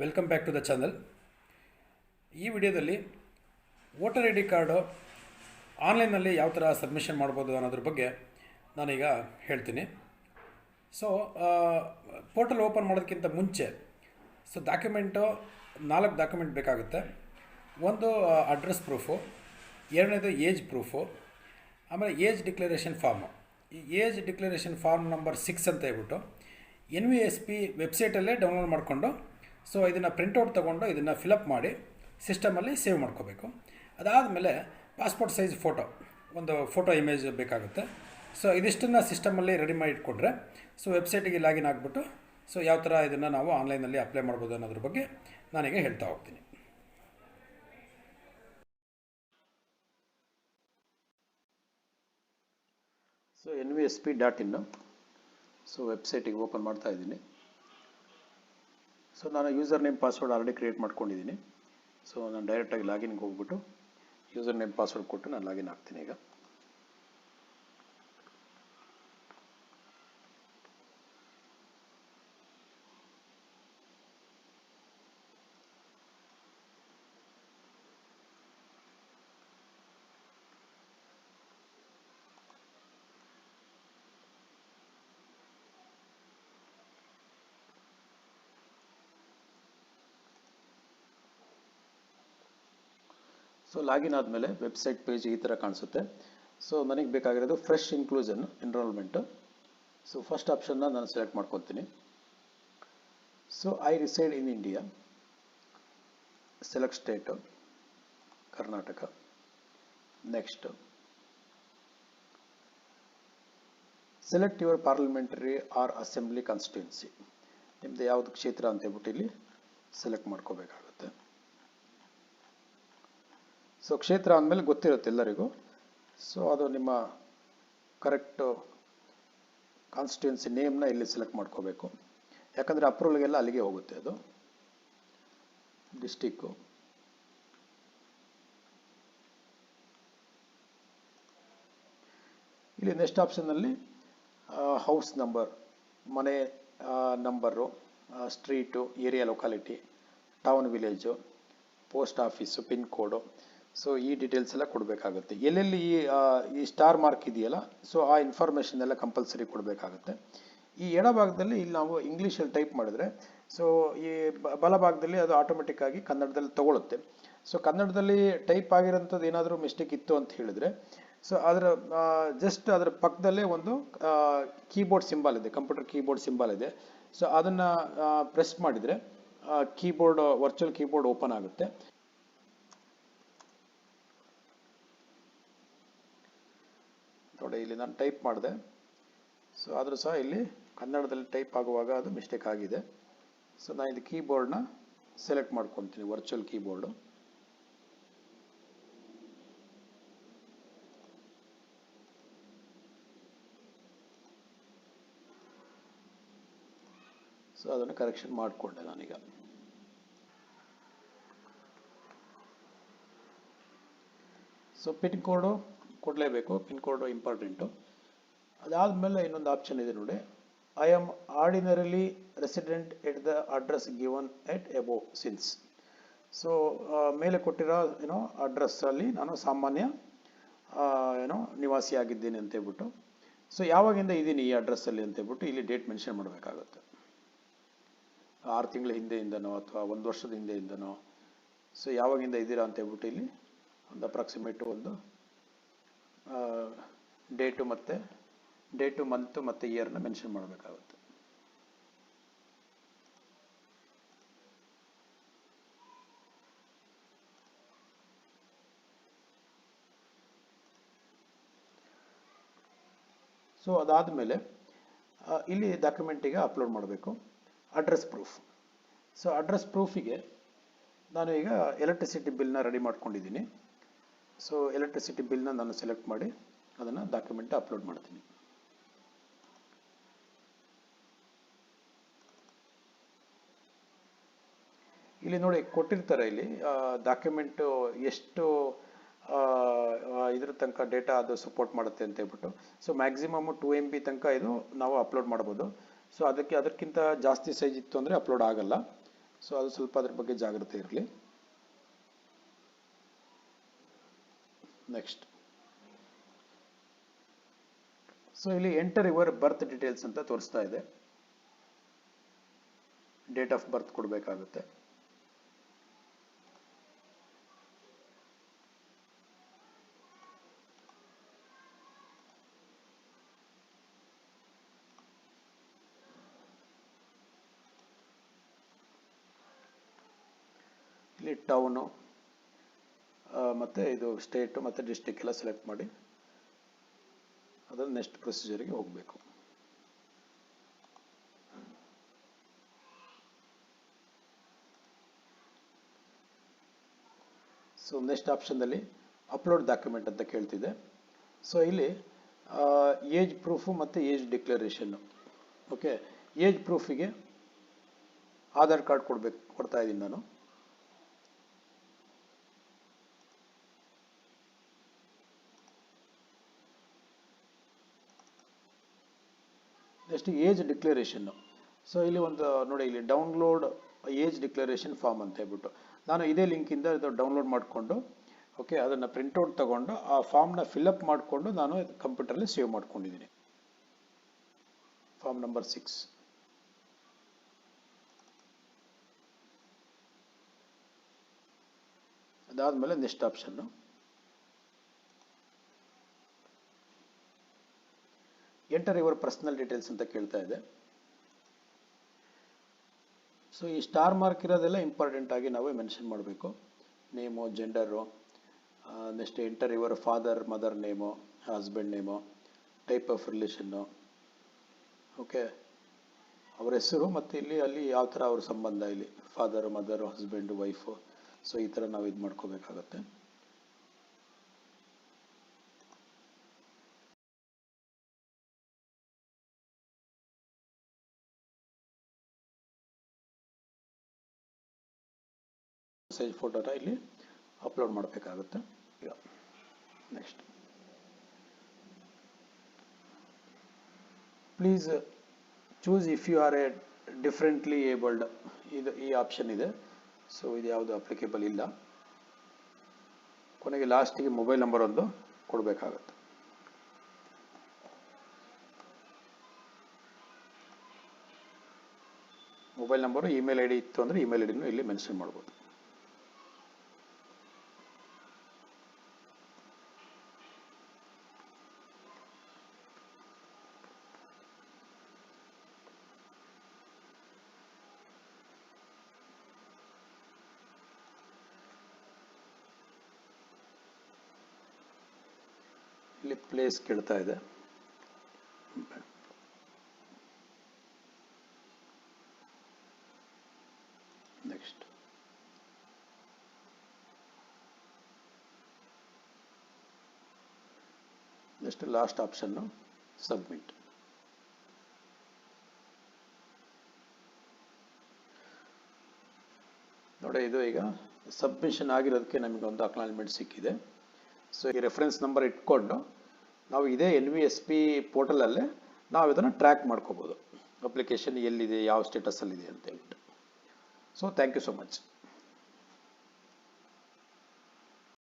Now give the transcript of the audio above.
Welcome back to the channel. ಈ ವಿಡಿಯೋದಲ್ಲಿ voter I D card ಆನ್ಲೈನಲ್ಲಿ ಯಾವ ಥರ ಸಬ್ಮಿಷನ್ ಮಾಡ್ಬೋದು ಅನ್ನೋದ್ರ ಬಗ್ಗೆ ನಾನೀಗ ಹೇಳ್ತೀನಿ. ಸೊ ಪೋರ್ಟಲ್ ಓಪನ್ ಮಾಡೋದಕ್ಕಿಂತ ಮುಂಚೆ ಡಾಕ್ಯುಮೆಂಟು 4 ಡಾಕ್ಯುಮೆಂಟ್ ಬೇಕಾಗುತ್ತೆ. ಒಂದು ಅಡ್ರೆಸ್ ಪ್ರೂಫು, ಎರಡನೇದು ಏಜ್ ಪ್ರೂಫು, ಆಮೇಲೆ ಏಜ್ ಡಿಕ್ಲರೇಷನ್ ಫಾರ್ಮು. ಈ ಏಜ್ ಡಿಕ್ಲರೇಷನ್ ಫಾರ್ಮ್ ನಂಬರ್ 6 ಅಂತ ಹೇಳ್ಬಿಟ್ಟು NVSP ವೆಬ್ಸೈಟಲ್ಲೇ ಡೌನ್ಲೋಡ್ ಮಾಡಿಕೊಂಡು ಇದನ್ನು ಪ್ರಿಂಟೌಟ್ ತೊಗೊಂಡು ಇದನ್ನು ಫಿಲಪ್ ಮಾಡಿ ಸಿಸ್ಟಮಲ್ಲಿ ಸೇವ್ ಮಾಡ್ಕೋಬೇಕು. ಅದಾದಮೇಲೆ ಪಾಸ್ಪೋರ್ಟ್ ಸೈಜ್ ಒಂದು ಫೋಟೋ ಇಮೇಜ್ ಬೇಕಾಗುತ್ತೆ. ಇದಿಷ್ಟನ್ನು ಸಿಸ್ಟಮಲ್ಲಿ ರೆಡಿ ಮಾಡಿ ಇಟ್ಕೊಂಡ್ರೆ ವೆಬ್ಸೈಟಿಗೆ ಲಾಗಿನ್ ಆಗಿಬಿಟ್ಟು ಯಾವ ಥರ ಇದನ್ನು ನಾವು ಆನ್ಲೈನಲ್ಲಿ ಅಪ್ಲೈ ಮಾಡ್ಬೋದು ಅನ್ನೋದ್ರ ಬಗ್ಗೆ ನಾನೀಗ ಹೇಳ್ತಾ ಹೋಗ್ತೀನಿ. NVSP.in ವೆಬ್ಸೈಟಿಗೆ ಓಪನ್ ಮಾಡ್ತಾ ಇದ್ದೀನಿ. ನಾನು user name password already create ಮಾಡ್ಕೊಂಡಿದ್ದೀನಿ. ನಾನು ಡೈರೆಕ್ಟಾಗಿ ಲಾಗಿನ್ಗೆ ಹೋಗ್ಬಿಟ್ಟು ಯೂಸರ್ ನೇಮ್ ಪಾಸ್ವರ್ಡ್ ಕೊಟ್ಟು ನಾನು ಲಾಗಿನ್ ಆಗ್ತೀನಿ. ಈಗ ಲಾಗಿನ್ ಆದಮೇಲೆ ವೆಬ್ಸೈಟ್ ಪೇಜ್ ಈ ಥರ ಕಾಣಿಸುತ್ತೆ. ನನಗೆ ಬೇಕಾಗಿರೋದು ಫ್ರೆಶ್ ಇನ್ಕ್ಲೂಷನ್ ಎನ್ರೋಲ್ಮೆಂಟು. ಫಸ್ಟ್ ಆಪ್ಷನ್ನ ನಾನು ಸೆಲೆಕ್ಟ್ ಮಾಡ್ಕೊತೀನಿ. I reside in India, select state Karnataka. Next select your parliamentary or assembly constituency. ನಿಮ್ಮದು ಯಾವುದು ಕ್ಷೇತ್ರ ಅಂತ ಹೇಳ್ಬಿಟ್ಟು ಇಲ್ಲಿ ಸೆಲೆಕ್ಟ್ ಮಾಡ್ಕೋಬೇಕಾಗುತ್ತೆ. ಕ್ಷೇತ್ರ ಅಂದಮೇಲೆ ಗೊತ್ತಿರುತ್ತೆ ಎಲ್ಲರಿಗೂ. ಅದು ನಿಮ್ಮ ಕರೆಕ್ಟು ಕಾನ್ಸ್ಟಿಟ್ಯೂನ್ಸಿ ನೇಮ್ನ ಇಲ್ಲಿ ಸೆಲೆಕ್ಟ್ ಮಾಡ್ಕೋಬೇಕು. ಯಾಕಂದರೆ ಅಪ್ರೂವಲ್ಗೆಲ್ಲ ಅಲ್ಲಿಗೆ ಹೋಗುತ್ತೆ. ಅದು ಡಿಸ್ಟಿಕ್ಕು. ಇಲ್ಲಿ ನೆಕ್ಸ್ಟ್ ಆಪ್ಷನ್ನಲ್ಲಿ ಹೌಸ್ ನಂಬರ್, ಮನೆ number, street, area locality, town village, post office, pin ಕೋಡು, ಈ ಡೀಟೇಲ್ಸ್ ಎಲ್ಲ ಕೊಡಬೇಕಾಗುತ್ತೆ. ಎಲ್ಲೆಲ್ಲಿ ಈ ಸ್ಟಾರ್ ಮಾರ್ಕ್ ಇದೆಯಲ್ಲ, ಆ ಇನ್ಫಾರ್ಮೇಷನ್ ಎಲ್ಲ ಕಂಪಲ್ಸರಿ ಕೊಡಬೇಕಾಗುತ್ತೆ. ಈ ಎಡಭಾಗದಲ್ಲಿ ಇಲ್ಲಿ ನಾವು ಇಂಗ್ಲೀಷಲ್ಲಿ ಟೈಪ್ ಮಾಡಿದ್ರೆ ಈ ಬಲಭಾಗದಲ್ಲಿ ಅದು ಆಟೋಮೆಟಿಕ್ ಆಗಿ ಕನ್ನಡದಲ್ಲಿ ತಗೊಳುತ್ತೆ. ಕನ್ನಡದಲ್ಲಿ ಟೈಪ್ ಆಗಿರೋಂಥದ್ದು ಏನಾದರೂ ಮಿಸ್ಟೇಕ್ ಇತ್ತು ಅಂತ ಹೇಳಿದ್ರೆ ಅದರ ಪಕ್ಕದಲ್ಲೇ ಒಂದು ಕೀಬೋರ್ಡ್ ಸಿಂಬಲ್ ಇದೆ, ಕಂಪ್ಯೂಟರ್ ಕೀಬೋರ್ಡ್ ಸಿಂಬಲ್ ಇದೆ. ಅದನ್ನು ಪ್ರೆಸ್ ಮಾಡಿದರೆ ವರ್ಚುವಲ್ ಕೀಬೋರ್ಡ್ ಓಪನ್ ಆಗುತ್ತೆ. ನೋಡಿ, ಇಲ್ಲಿ ನಾನು ಟೈಪ್ ಮಾಡಿದೆ. ಆದರೂ ಸಹ ಇಲ್ಲಿ ಕನ್ನಡದಲ್ಲಿ ಟೈಪ್ ಆಗುವಾಗ ಅದು ಮಿಸ್ಟೇಕ್ ಆಗಿದೆ. ನಾನು ಇದು ಕೀಬೋರ್ಡ್ನ ಸೆಲೆಕ್ಟ್ ಮಾಡ್ಕೊತೀನಿ, ವರ್ಚುವಲ್ ಕೀಬೋರ್ಡು. ಅದನ್ನು ಕರೆಕ್ಷನ್ ಮಾಡಿಕೊಂಡೆ ನಾನೀಗ. ಪಿನ್ ಕೋಡು ಕೊಡಲೇಬೇಕು, ಪಿನ್ ಕೋಡು ಇಂಪಾರ್ಟೆಂಟು. ಅದಾದಮೇಲೆ ಇನ್ನೊಂದು ಆಪ್ಷನ್ ಇದೆ ನೋಡಿ, I am ordinarily resident at the address given at above since. ಮೇಲೆ ಕೊಟ್ಟಿರೋ ಅಡ್ರೆಸ್ಸಲ್ಲಿ ನಾನು ಸಾಮಾನ್ಯ ನಿವಾಸಿಯಾಗಿದ್ದೀನಿ ಅಂತ ಹೇಳ್ಬಿಟ್ಟು. ಯಾವಾಗಿಂದ ಇದ್ದೀನಿ ಈ ಅಡ್ರೆಸ್ಸಲ್ಲಿ ಅಂತ ಹೇಳ್ಬಿಟ್ಟು ಇಲ್ಲಿ ಡೇಟ್ ಮೆನ್ಷನ್ ಮಾಡಬೇಕಾಗುತ್ತೆ. 6 ತಿಂಗಳ ಹಿಂದೆಯಿಂದನೋ ಅಥವಾ 1 ವರ್ಷದ ಹಿಂದೆಯಿಂದನೋ ಯಾವಾಗಿಂದ ಇದ್ದೀರಾ ಅಂತ ಹೇಳ್ಬಿಟ್ಟು ಇಲ್ಲಿ ಒಂದು ಅಪ್ರಾಕ್ಸಿಮೇಟು ಒಂದು ಡೇಟು ಮಂತು ಮತ್ತು ಇಯರ್ನ ಮೆನ್ಷನ್ ಮಾಡಬೇಕಾಗುತ್ತೆ. ಅದಾದಮೇಲೆ ಇಲ್ಲಿ ಡಾಕ್ಯುಮೆಂಟಿಗೆ ಅಪ್ಲೋಡ್ ಮಾಡಬೇಕು ಅಡ್ರೆಸ್ ಪ್ರೂಫ್. ಅಡ್ರೆಸ್ ಪ್ರೂಫಿಗೆ ನಾನು ಈಗ ಎಲೆಕ್ಟ್ರಿಸಿಟಿ ಬಿಲ್ನ ರೆಡಿ ಮಾಡ್ಕೊಂಡಿದ್ದೀನಿ. ಎಲೆಕ್ಟ್ರಿಸಿಟಿ ಬಿಲ್ನ ನಾನು ಸೆಲೆಕ್ಟ್ ಮಾಡಿ ಅದನ್ನು ಡಾಕ್ಯುಮೆಂಟ್ ಅಪ್ಲೋಡ್ ಮಾಡ್ತೀನಿ. ಇಲ್ಲಿ ನೋಡಿ ಕೊಟ್ಟಿರ್ತಾರೆ, ಇಲ್ಲಿ ಡಾಕ್ಯುಮೆಂಟು ಎಷ್ಟು ಇದ್ರ ತನಕ ಡೇಟಾ ಅದು ಸಪೋರ್ಟ್ ಮಾಡುತ್ತೆ ಅಂತ ಹೇಳ್ಬಿಟ್ಟು. ಮ್ಯಾಕ್ಸಿಮಮ್ 2 MB ತನಕ ಇದು ನಾವು ಅಪ್ಲೋಡ್ ಮಾಡ್ಬೋದು. ಅದಕ್ಕಿಂತ ಜಾಸ್ತಿ ಸೈಜ್ ಇತ್ತು ಅಂದರೆ ಅಪ್ಲೋಡ್ ಆಗಲ್ಲ. ಸೊ ಅದು ಸ್ವಲ್ಪ ಅದ್ರ ಬಗ್ಗೆ ಜಾಗ್ರತೆ ಇರಲಿ. ನೆಕ್ಸ್ಟ್, ಸೊ ಇಲ್ಲಿ ಎಂಟರ್ ಯುವರ್ ಬರ್ತ್ ಡೀಟೇಲ್ಸ್ ಅಂತ ತೋರಿಸ್ತಾ ಇದೆ. ಡೇಟ್ ಆಫ್ ಬರ್ತ್ ಕೊಡಬೇಕಾಗುತ್ತೆ. ಇಲ್ಲಿ ಟೌನು ಮತ್ತು ಇದು ಸ್ಟೇಟು ಮತ್ತು ಡಿಸ್ಟಿಕ್ ಎಲ್ಲ ಸೆಲೆಕ್ಟ್ ಮಾಡಿ ಅದನ್ನು ನೆಕ್ಸ್ಟ್ ಪ್ರೊಸೀಜರ್ಗೆ ಹೋಗಬೇಕು. ಸೊ ನೆಕ್ಸ್ಟ್ ಆಪ್ಷನ್ನಲ್ಲಿ ಅಪ್ಲೋಡ್ ಡಾಕ್ಯುಮೆಂಟ್ ಅಂತ ಕೇಳ್ತಿದೆ. ಸೊ ಇಲ್ಲಿ ಏಜ್ ಪ್ರೂಫು ಮತ್ತು ಏಜ್ ಡಿಕ್ಲರೇಷನ್ನು. ಓಕೆ, ಏಜ್ ಪ್ರೂಫಿಗೆ ಆಧಾರ್ ಕಾರ್ಡ್ ಕೊಡ್ತಾ ಇದ್ದೀನಿ ನಾನು. Next age ಡಿಕ್ಲರೇಷನ್ನು. ಸೊ ಇಲ್ಲಿ ಒಂದು ನೋಡಿ, ಇಲ್ಲಿ ಡೌನ್ಲೋಡ್ ಏಜ್ ಡಿಕ್ಲರೇಷನ್ ಫಾರ್ಮ್ ಅಂತ ಹೇಳ್ಬಿಟ್ಟು ನಾನು ಇದೇ ಲಿಂಕಿಂದ ಇದು ಡೌನ್ಲೋಡ್ ಮಾಡಿಕೊಂಡು, ಓಕೆ, ಅದನ್ನು ಪ್ರಿಂಟ್ಔಟ್ ತಗೊಂಡು ಆ ಫಾರ್ಮ್ನ ಫಿಲ್ಅಪ್ ಮಾಡಿಕೊಂಡು ನಾನು ಕಂಪ್ಯೂಟರಲ್ಲಿ ಸೇವ್ ಮಾಡ್ಕೊಂಡಿದ್ದೀನಿ. Form number 6. ಅದಾದಮೇಲೆ ನೆಕ್ಸ್ಟ್ ಆಪ್ಷನ್ನು ಎಂಟರ್ ಯುವರ್ ಪರ್ಸನಲ್ ಡೀಟೇಲ್ಸ್ ಅಂತ ಕೇಳ್ತಾ ಇದೆ. ಸೊ ಈ ಸ್ಟಾರ್ ಮಾರ್ಕ್ ಇರೋದೆಲ್ಲ ಇಂಪಾರ್ಟೆಂಟ್ ಆಗಿ ನಾವೇ ಮೆನ್ಷನ್ ಮಾಡಬೇಕು. Name, gender, next enter your father mother name, husband name, type of relation, okay, ಅವ್ರ ಹೆಸರು ಮತ್ತು ಇಲ್ಲಿ ಅಲ್ಲಿ ಯಾವ ಥರ ಅವ್ರ ಸಂಬಂಧ, ಇಲ್ಲಿ father mother husband wife. So ಈ ಥರ ನಾವು ಇದು ಮಾಡ್ಕೋಬೇಕಾಗತ್ತೆ. ಸೈಜ್ ಫೋಟೋನ ಇಲ್ಲಿ ಅಪ್ಲೋಡ್ ಮಾಡಬೇಕಾಗುತ್ತೆ. ಈಗ next, please choose if you are a differently abled. ಈ ಆಪ್ಷನ್ ಇದೆ. ಸೊ ಇದು ಯಾವುದು ಅಪ್ಲಿಕೇಬಲ್ ಇಲ್ಲ. ಕೊನೆಗೆ ಲಾಸ್ಟಿಗೆ ಮೊಬೈಲ್ ನಂಬರ್ ಒಂದು ಕೊಡಬೇಕಾಗತ್ತೆ. Mobile number, email I D ಇತ್ತು ಅಂದರೆ ಇಮೇಲ್ ಐ ಡಿನೂ ಇಲ್ಲಿ ಮೆನ್ಷನ್ ಮಾಡ್ಬೋದು. ಇಲ್ಲಿ ಪ್ಲೇಸ್ ಕೇಳ್ತಾ ಇದೆ. Next, next last option submit. ನೋಡಿ, ಇದು ಈಗ ಸಬ್ಮಿಷನ್ ಆಗಿರೋದಕ್ಕೆ ನಮಗೆ ಒಂದು ಅಕ್ನಾಲಜ್ಮೆಂಟ್ ಸಿಕ್ಕಿದೆ. ಸೊ ಈ ರೆಫರೆನ್ಸ್ ನಂಬರ್ ಇಟ್ಕೊಂಡು ನಾವು ಇದೇ NVSP ಪೋರ್ಟಲಲ್ಲೇ ನಾವು ಇದನ್ನು ಟ್ರ್ಯಾಕ್ ಮಾಡ್ಕೋಬೋದು, ಅಪ್ಲಿಕೇಶನ್ ಎಲ್ಲಿದೆ, ಯಾವ ಸ್ಟೇಟಸಲ್ಲಿದೆ ಅಂತ ಹೇಳ್ಬಿಟ್ಟು. So thank you so much.